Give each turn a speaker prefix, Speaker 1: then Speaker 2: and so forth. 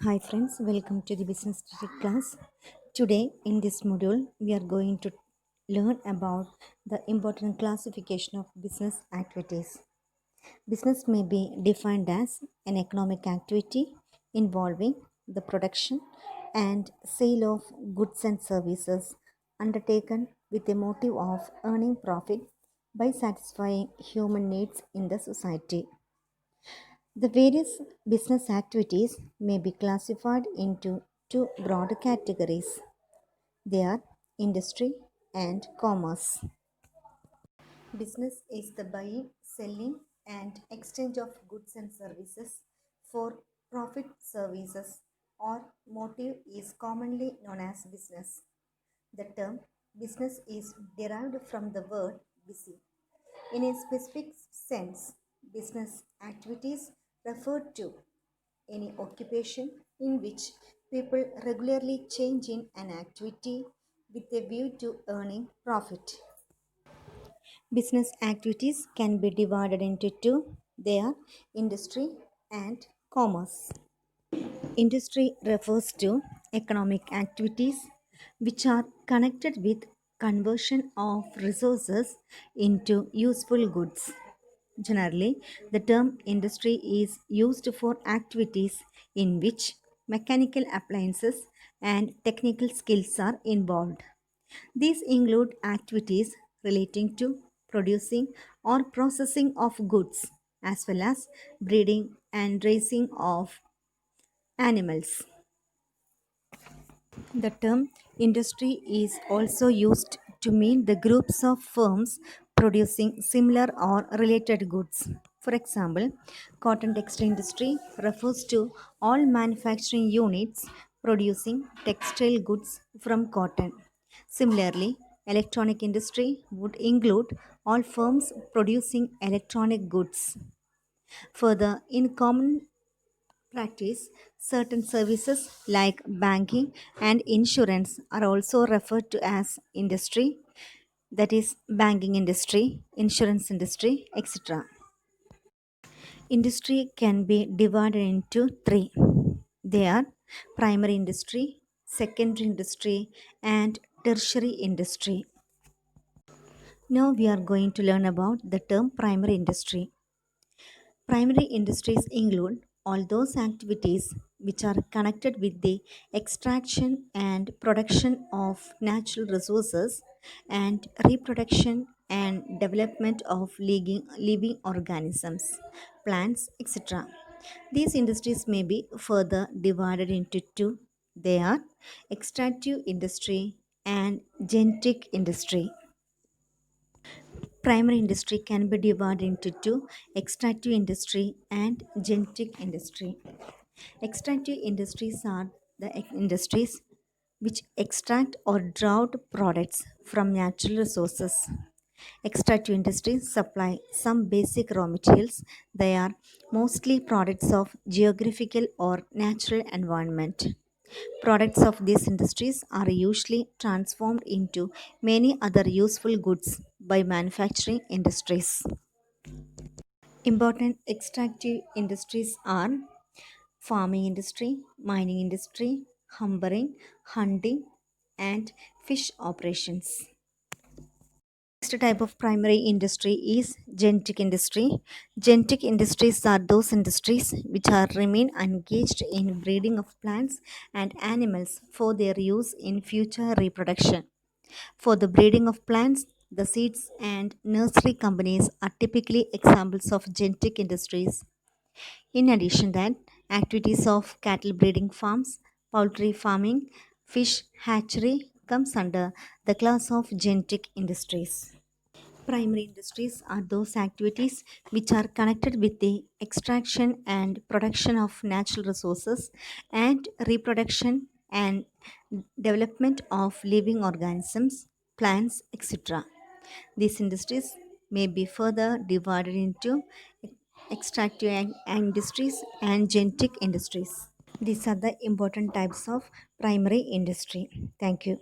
Speaker 1: Hi friends, welcome to the Business Critic class. Today in this module, we are going to learn about the important classification of business activities. Business may be defined as an economic activity involving the production and sale of goods and services undertaken with a motive of earning profit by satisfying human needs in the society. The various business activities may be classified into two broad categories. They are industry and commerce. Business is the buying, selling, and exchange of goods and services for profit services or motive is commonly known as business. The term business is derived from the word busy. In a specific sense, business activities refer to any occupation in which people regularly change in an activity with a view to earning profit. Business activities can be divided into two. They are industry and commerce. Industry refers to economic activities which are connected with conversion of resources into useful goods. Generally, the term industry is used for activities in which mechanical appliances and technical skills are involved. These include activities relating to producing or processing of goods as well as breeding and raising of animals. The term industry is also used to mean the groups of firms producing similar or related goods. For example, cotton textile industry refers to all manufacturing units producing textile goods from cotton. Similarly, electronic industry would include all firms producing electronic goods. Further, in common practice, certain services like banking and insurance are also referred to as industry, that is, banking industry, insurance industry, etc. Industry can be divided into three. They are primary industry, secondary industry, and tertiary industry. Now we are going to learn about the term primary industry. Primary industries include all those activities which are connected with the extraction and production of natural resources and reproduction and development of living organisms, plants, etc. These industries may be further divided into two. They are extractive industry and genetic industry. Primary industry can be divided into two: extractive industry and genetic industry. Extractive industries are the industries which extract or draw out products from natural resources. Extractive industries supply some basic raw materials. They are mostly products of geographical or natural environment. Products of these industries are usually transformed into many other useful goods by manufacturing industries. Important extractive industries are farming industry, mining industry, lumbering, hunting, and fish operations. Next type of primary industry is genetic industry. Genetic industries are those industries which are remain engaged in breeding of plants and animals for their use in future reproduction. For the breeding of plants, the seeds and nursery companies are typically examples of genetic industries. In addition, that activities of cattle breeding farms, poultry farming, fish hatchery comes under the class of genetic industries. Primary industries are those activities which are connected with the extraction and production of natural resources and reproduction and development of living organisms, plants, etc. These industries may be further divided into extractive industries and genetic industries. These are the important types of primary industry. Thank you.